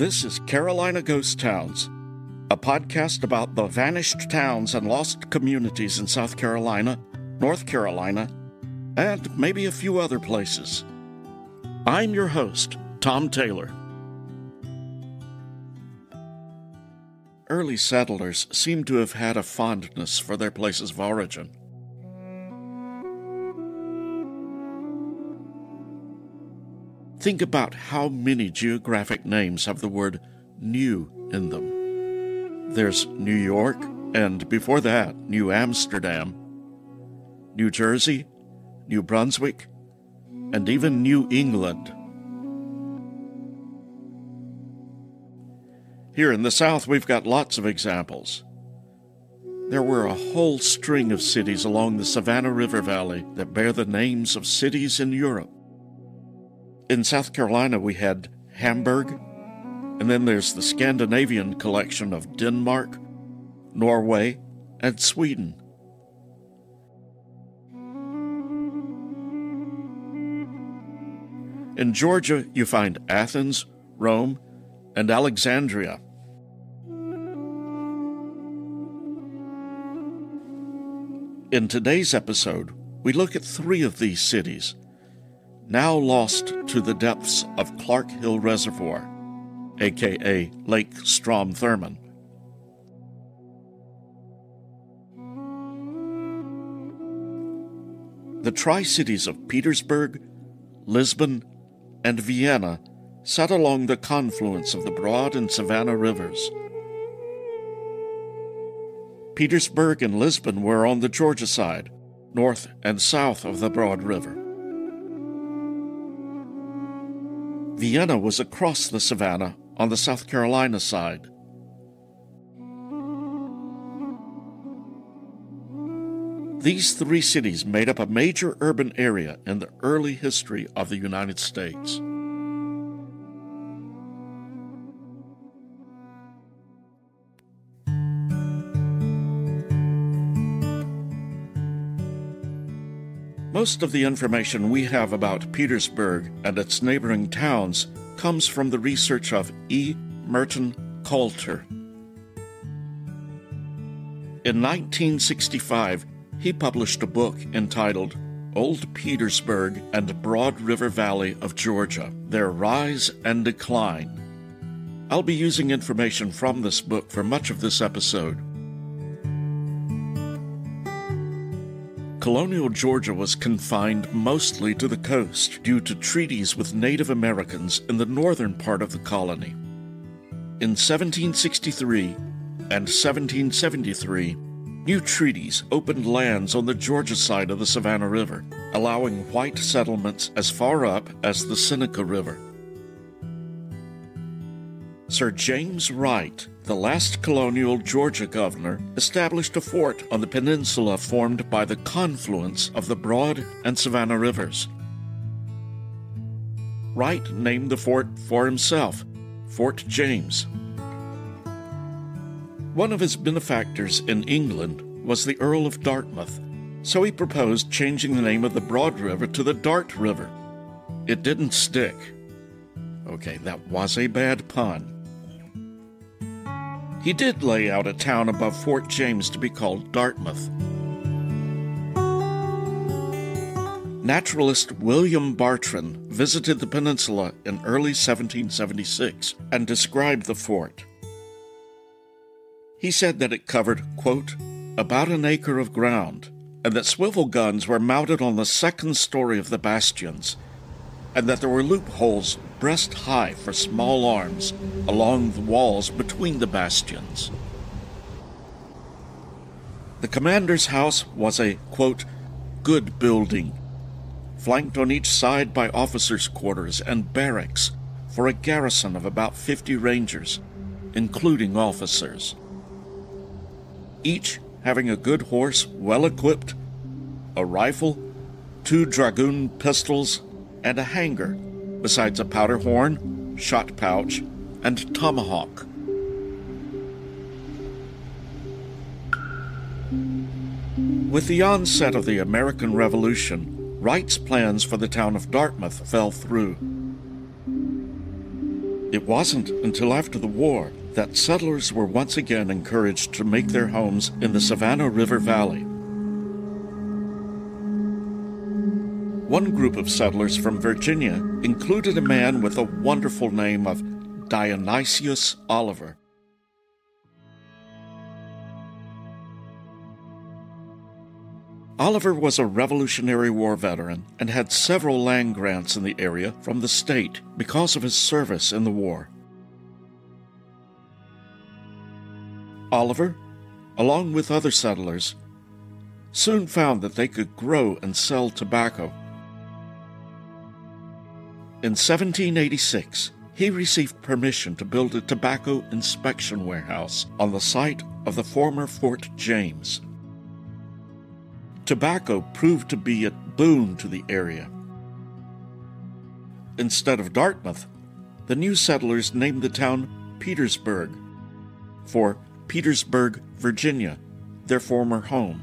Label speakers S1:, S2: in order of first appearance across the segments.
S1: This is Carolina Ghost Towns, a podcast about the vanished towns and lost communities in South Carolina, North Carolina, and maybe a few other places. I'm your host, Tom Taylor. Early settlers seem to have had a fondness for their places of origin. Think about how many geographic names have the word new in them. There's New York, and before that, New Amsterdam, New Jersey, New Brunswick, and even New England. Here in the South, we've got lots of examples. There were a whole string of cities along the Savannah River Valley that bear the names of cities in Europe. In South Carolina, we had Hamburg, and then there's the Scandinavian collection of Denmark, Norway, and Sweden. In Georgia, you find Athens, Rome, and Alexandria. In today's episode, we look at 3 of these cities, now lost to the depths of Clark Hill Reservoir, aka Lake Strom-Thurmond. The Tri-Cities of Petersburg, Lisbon, and Vienna sat along the confluence of the Broad and Savannah rivers. Petersburg and Lisbon were on the Georgia side, north and south of the Broad River. Vienna was across the Savannah on the South Carolina side. These 3 cities made up a major urban area in the early history of the United States. Most of the information we have about Petersburg and its neighboring towns comes from the research of E. Merton Coulter. In 1965, he published a book entitled Old Petersburg and Broad River Valley of Georgia, Their Rise and Decline. I'll be using information from this book for much of this episode. Colonial Georgia was confined mostly to the coast due to treaties with Native Americans in the northern part of the colony. In 1763 and 1773, new treaties opened lands on the Georgia side of the Savannah River, allowing white settlements as far up as the Seneca River. Sir James Wright, the last colonial Georgia governor, established a fort on the peninsula formed by the confluence of the Broad and Savannah rivers. Wright named the fort for himself, Fort James. One of his benefactors in England was the Earl of Dartmouth, so he proposed changing the name of the Broad River to the Dart River. It didn't stick. Okay, that was a bad pun. He did lay out a town above Fort James to be called Dartmouth. Naturalist William Bartram visited the peninsula in early 1776 and described the fort. He said that it covered, quote, about an acre of ground, and that swivel guns were mounted on the second story of the bastions, and that there were loopholes breast high for small arms along the walls between the bastions. The commander's house was a, quote, good building, flanked on each side by officers' quarters and barracks for a garrison of about 50 rangers, including officers. Each having a good horse well equipped, a rifle, 2 dragoon pistols, and a hanger, besides a powder horn, shot pouch, and tomahawk. With the onset of the American Revolution, Wright's plans for the town of Dartmouth fell through. It wasn't until after the war that settlers were once again encouraged to make their homes in the Savannah River Valley. One group of settlers from Virginia included a man with a wonderful name of Dionysius Oliver. Oliver was a Revolutionary War veteran and had several land grants in the area from the state because of his service in the war. Oliver, along with other settlers, soon found that they could grow and sell tobacco. In 1786, he received permission to build a tobacco inspection warehouse on the site of the former Fort James. Tobacco proved to be a boon to the area. Instead of Dartmouth, the new settlers named the town Petersburg, for Petersburg, Virginia, their former home.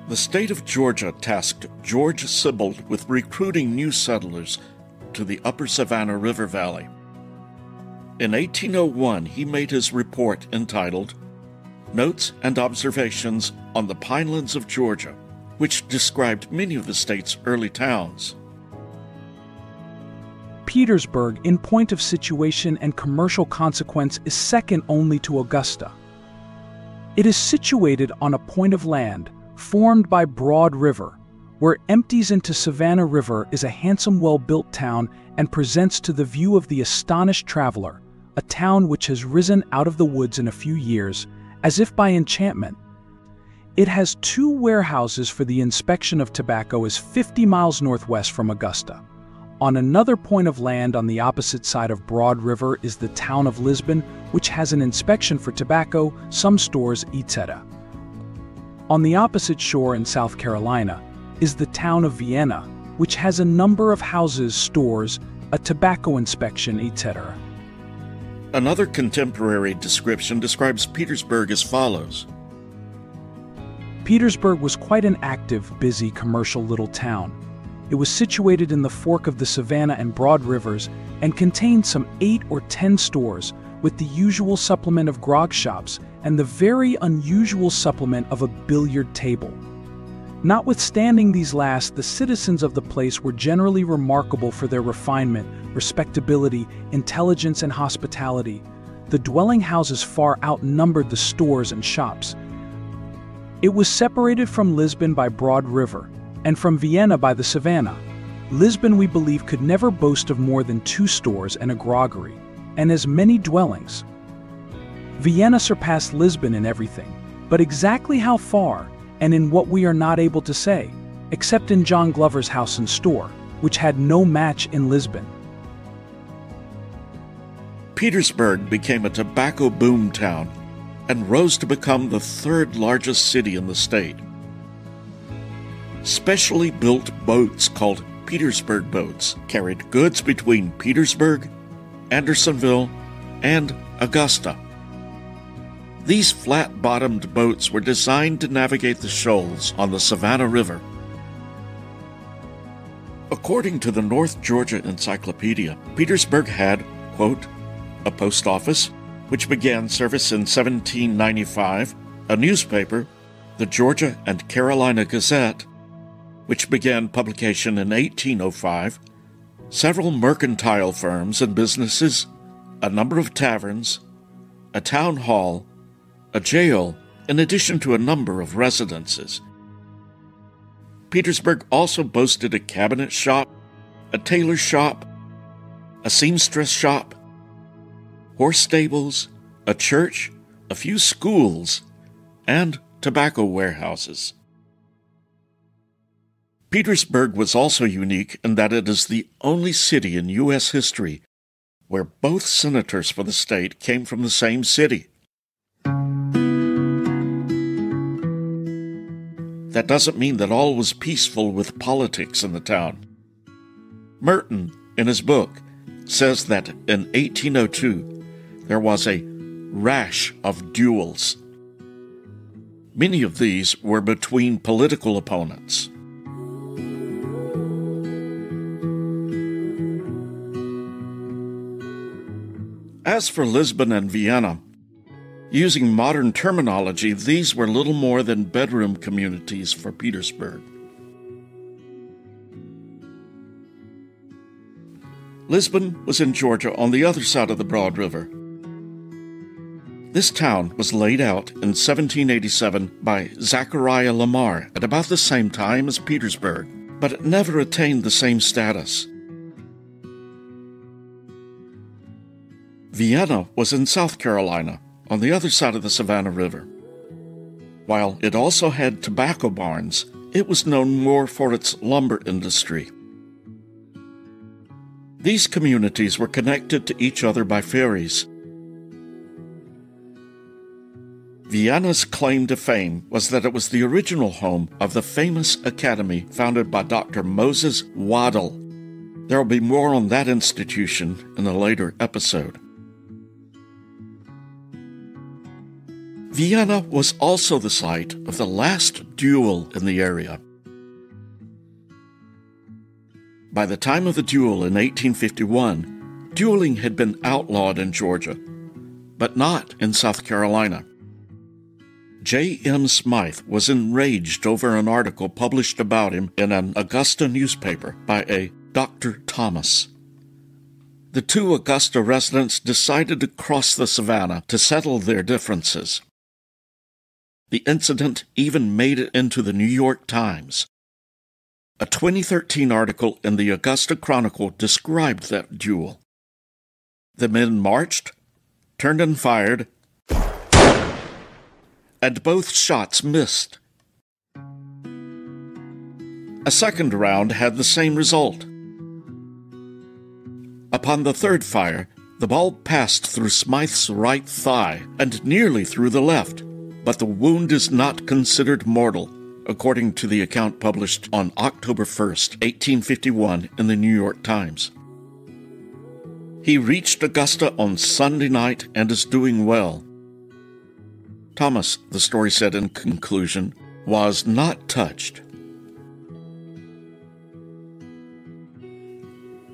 S1: The state of Georgia tasked George Sibbald with recruiting new settlers to the upper Savannah River Valley. In 1801, he made his report entitled Notes and Observations on the Pinelands of Georgia, which described many of the state's early towns.
S2: Petersburg, in point of situation and commercial consequence, is second only to Augusta. It is situated on a point of land formed by Broad River, where it empties into Savannah River, is a handsome, well-built town and presents to the view of the astonished traveler a town which has risen out of the woods in a few years, as if by enchantment. It has 2 warehouses for the inspection of tobacco, is 50 miles northwest from Augusta. On another point of land on the opposite side of Broad River is the town of Lisbon, which has an inspection for tobacco, some stores, etc. On the opposite shore in South Carolina is the town of Vienna, which has a number of houses, stores, a tobacco inspection, etc.
S1: Another contemporary description describes Petersburg as follows.
S2: Petersburg was quite an active, busy, commercial little town. It was situated in the fork of the Savannah and Broad Rivers and contained some 8 or 10 stores, with the usual supplement of grog shops and the very unusual supplement of a billiard table. Notwithstanding these last, the citizens of the place were generally remarkable for their refinement, respectability, intelligence, and hospitality. The dwelling houses far outnumbered the stores and shops. It was separated from Lisbon by Broad River, and from Vienna by the Savannah. Lisbon, we believe, could never boast of more than 2 stores and a groggery, and as many dwellings. Vienna surpassed Lisbon in everything, but exactly how far and in what we are not able to say, except in John Glover's house and store, which had no match in Lisbon.
S1: Petersburg became a tobacco boom town and rose to become the 3rd largest city in the state. Specially built boats called Petersburg boats carried goods between Petersburg, Andersonville, and Augusta. These flat-bottomed boats were designed to navigate the shoals on the Savannah River. According to the North Georgia Encyclopedia, Petersburg had, quote, a post office, which began service in 1795, a newspaper, the Georgia and Carolina Gazette, which began publication in 1805, several mercantile firms and businesses, a number of taverns, a town hall, a jail, in addition to a number of residences. Petersburg also boasted a cabinet shop, a tailor shop, a seamstress shop, horse stables, a church, a few schools, and tobacco warehouses. Petersburg was also unique in that it is the only city in U.S. history where both senators for the state came from the same city. That doesn't mean that all was peaceful with politics in the town. Merton, in his book, says that in 1802 there was a rash of duels. Many of these were between political opponents. As for Lisbon and Vienna, using modern terminology, these were little more than bedroom communities for Petersburg. Lisbon was in Georgia on the other side of the Broad River. This town was laid out in 1787 by Zachariah Lamar at about the same time as Petersburg, but it never attained the same status. Vienna was in South Carolina, on the other side of the Savannah River. While it also had tobacco barns, it was known more for its lumber industry. These communities were connected to each other by ferries. Vienna's claim to fame was that it was the original home of the famous academy founded by Dr. Moses Waddel. There will be more on that institution in a later episode. Vienna was also the site of the last duel in the area. By the time of the duel in 1851, dueling had been outlawed in Georgia, but not in South Carolina. J.M. Smythe was enraged over an article published about him in an Augusta newspaper by a Dr. Thomas. The two Augusta residents decided to cross the Savannah to settle their differences. The incident even made it into the New York Times. A 2013 article in the Augusta Chronicle described that duel. The men marched, turned and fired, and both shots missed. A second round had the same result. Upon the third fire, the ball passed through Smythe's right thigh and nearly through the left, but the wound is not considered mortal, according to the account published on October 1st, 1851 in the New York Times. He reached Augusta on Sunday night and is doing well. Thomas, the story said in conclusion, was not touched.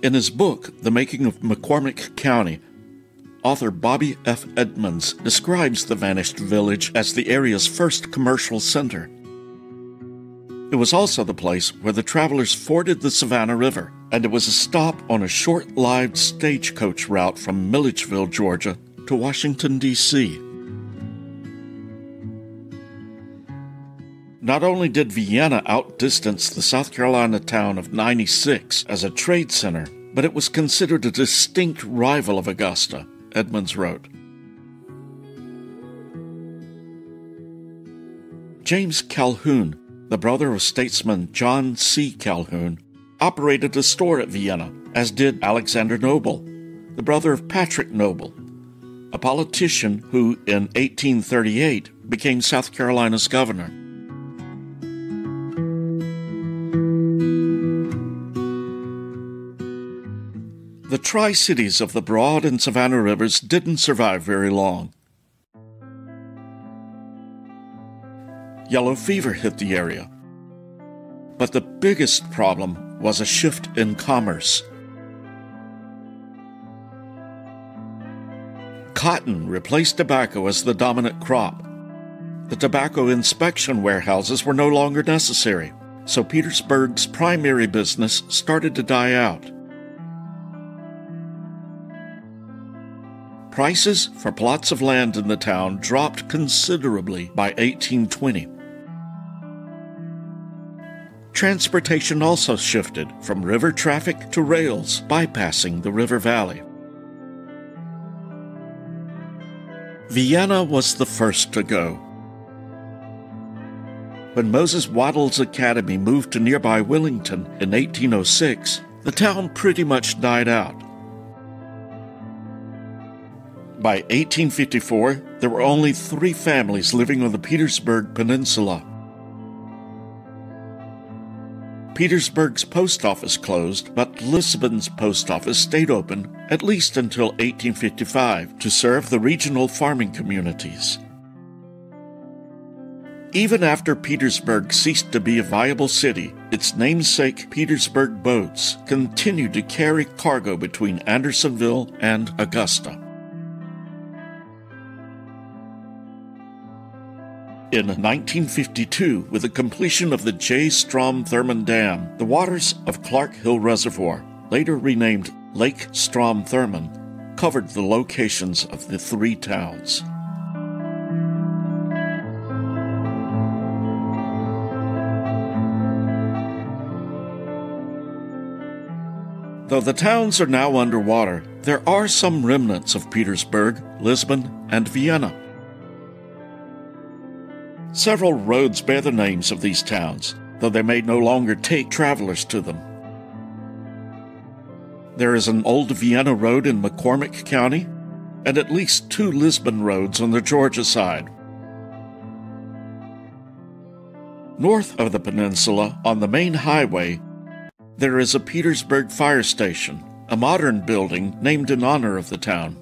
S1: In his book, The Making of McCormick County, author Bobby F. Edmonds describes the vanished village as the area's first commercial center. It was also the place where the travelers forded the Savannah River, and it was a stop on a short-lived stagecoach route from Milledgeville, Georgia, to Washington, D.C. Not only did Vienna outdistance the South Carolina town of 96 as a trade center, but it was considered a distinct rival of Augusta, Edmonds wrote. James Calhoun, the brother of statesman John C. Calhoun, operated a store at Vienna, as did Alexander Noble, the brother of Patrick Noble, a politician who, in 1838, became South Carolina's governor. The Tri-Cities of the Broad and Savannah Rivers didn't survive very long. Yellow fever hit the area. But the biggest problem was a shift in commerce. Cotton replaced tobacco as the dominant crop. The tobacco inspection warehouses were no longer necessary, so Petersburg's primary business started to die out. Prices for plots of land in the town dropped considerably by 1820. Transportation also shifted from river traffic to rails, bypassing the river valley. Vienna was the first to go. When Moses Waddell's academy moved to nearby Willington in 1806, the town pretty much died out. By 1854, there were only 3 families living on the Petersburg Peninsula. Petersburg's post office closed, but Lisbon's post office stayed open at least until 1855 to serve the regional farming communities. Even after Petersburg ceased to be a viable city, its namesake Petersburg boats continued to carry cargo between Andersonville and Augusta. In 1952, with the completion of the J. Strom Thurmond Dam, the waters of Clark Hill Reservoir, later renamed Lake Strom Thurmond, covered the locations of the three towns. Though the towns are now underwater, there are some remnants of Petersburg, Lisbon, and Vienna. Several roads bear the names of these towns, though they may no longer take travelers to them. There is an old Vienna road in McCormick County, and at least 2 Lisbon roads on the Georgia side. North of the peninsula, on the main highway, there is a Petersburg fire station, a modern building named in honor of the town.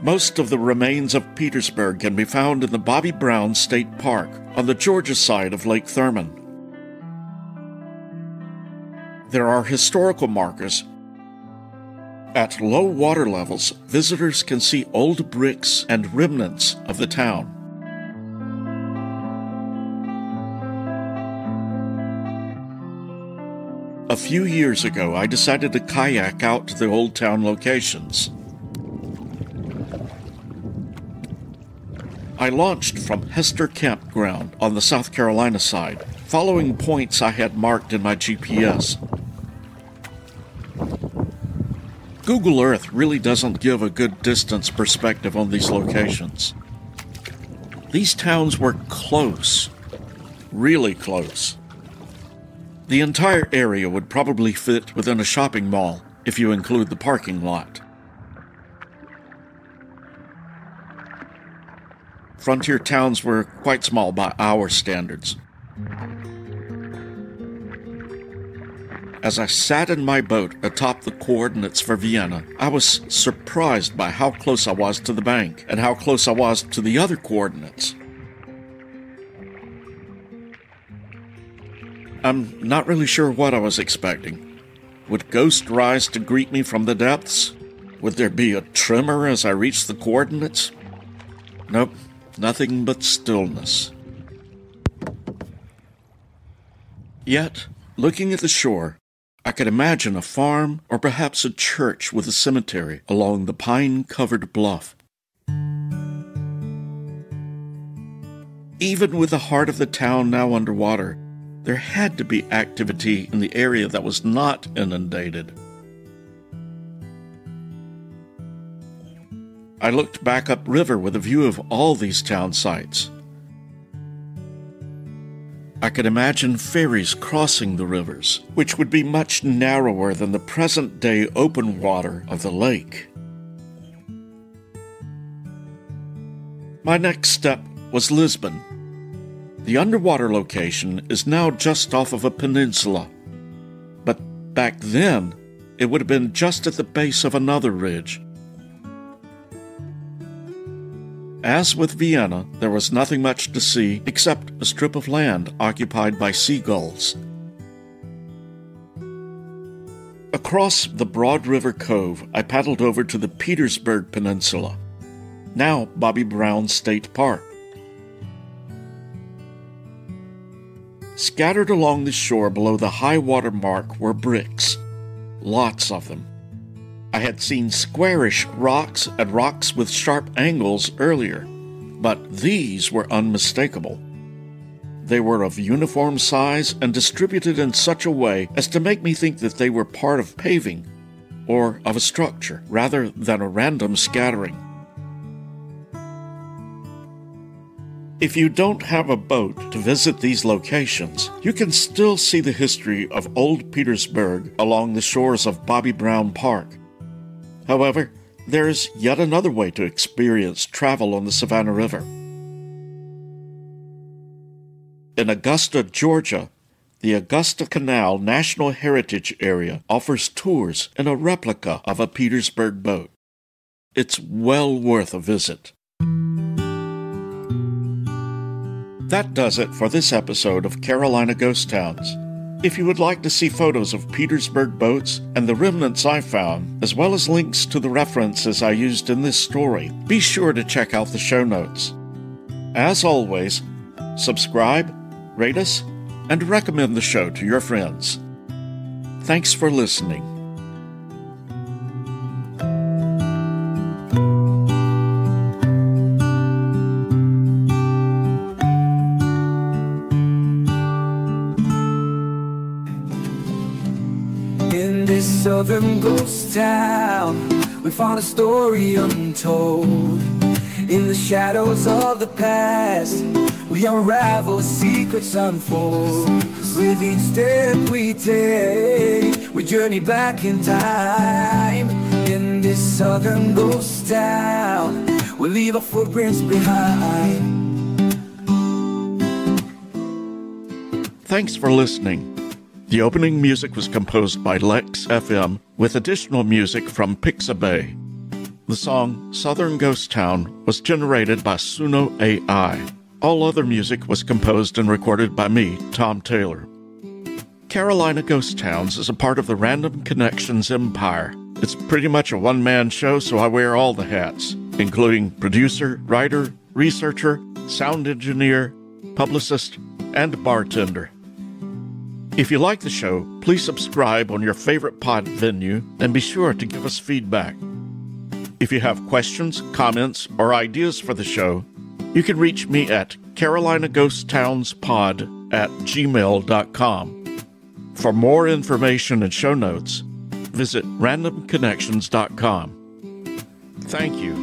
S1: Most of the remains of Petersburg can be found in the Bobby Brown State Park on the Georgia side of Lake Thurmond. There are historical markers. At low water levels, visitors can see old bricks and remnants of the town. A few years ago, I decided to kayak out to the old town locations. I launched from Hester Campground on the South Carolina side, following points I had marked in my GPS. Google Earth really doesn't give a good distance perspective on these locations. These towns were close, really close. The entire area would probably fit within a shopping mall, if you include the parking lot. Frontier towns were quite small by our standards. As I sat in my boat atop the coordinates for Vienna, I was surprised by how close I was to the bank and how close I was to the other coordinates. I'm not really sure what I was expecting. Would ghosts rise to greet me from the depths? Would there be a tremor as I reached the coordinates? Nope, nothing but stillness. Yet, looking at the shore, I could imagine a farm or perhaps a church with a cemetery along the pine-covered bluff. Even with the heart of the town now underwater, there had to be activity in the area that was not inundated. I looked back upriver with a view of all these town sites. I could imagine ferries crossing the rivers, which would be much narrower than the present-day open water of the lake. My next step was Lisbon. The underwater location is now just off of a peninsula, but back then, it would have been just at the base of another ridge. As with Vienna, there was nothing much to see except a strip of land occupied by seagulls. Across the Broad River Cove, I paddled over to the Petersburg Peninsula, now Bobby Brown State Park. Scattered along the shore below the high water mark were bricks, lots of them. I had seen squarish rocks and rocks with sharp angles earlier, but these were unmistakable. They were of uniform size and distributed in such a way as to make me think that they were part of paving or of a structure rather than a random scattering. If you don't have a boat to visit these locations, you can still see the history of Old Petersburg along the shores of Bobby Brown Park. However, there is yet another way to experience travel on the Savannah River. In Augusta, Georgia, the Augusta Canal National Heritage Area offers tours in a replica of a Petersburg boat. It's well worth a visit. That does it for this episode of Carolina Ghost Towns. If you would like to see photos of Petersburg boats and the remnants I found, as well as links to the references I used in this story, be sure to check out the show notes. As always, subscribe, rate us, and recommend the show to your friends. Thanks for listening.
S3: In this southern ghost town, we found a story untold. In the shadows of the past, we unravel, secrets unfold. With each step we take, we journey back in time. In this southern ghost town, we leave our footprints behind.
S1: Thanks for listening. The opening music was composed by Lex FM, with additional music from Pixabay. The song Southern Ghost Town was generated by Suno AI. All other music was composed and recorded by me, Tom Taylor. Carolina Ghost Towns is a part of the Random Connections empire. It's pretty much a one-man show, so I wear all the hats, including producer, writer, researcher, sound engineer, publicist, and bartender. If you like the show, please subscribe on your favorite pod venue and be sure to give us feedback. If you have questions, comments, or ideas for the show, you can reach me at carolinaghosttownspod@gmail.com. For more information and show notes, visit randomconnections.com. Thank you.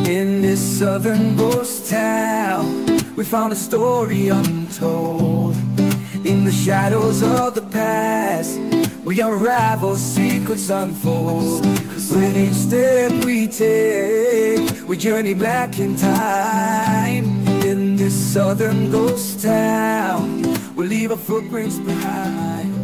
S3: In this southern ghost town, we found a story untold. In the shadows of the past, we unravel, secrets unfold. With each step we take, we journey back in time. In this southern ghost town, we leave our footprints behind.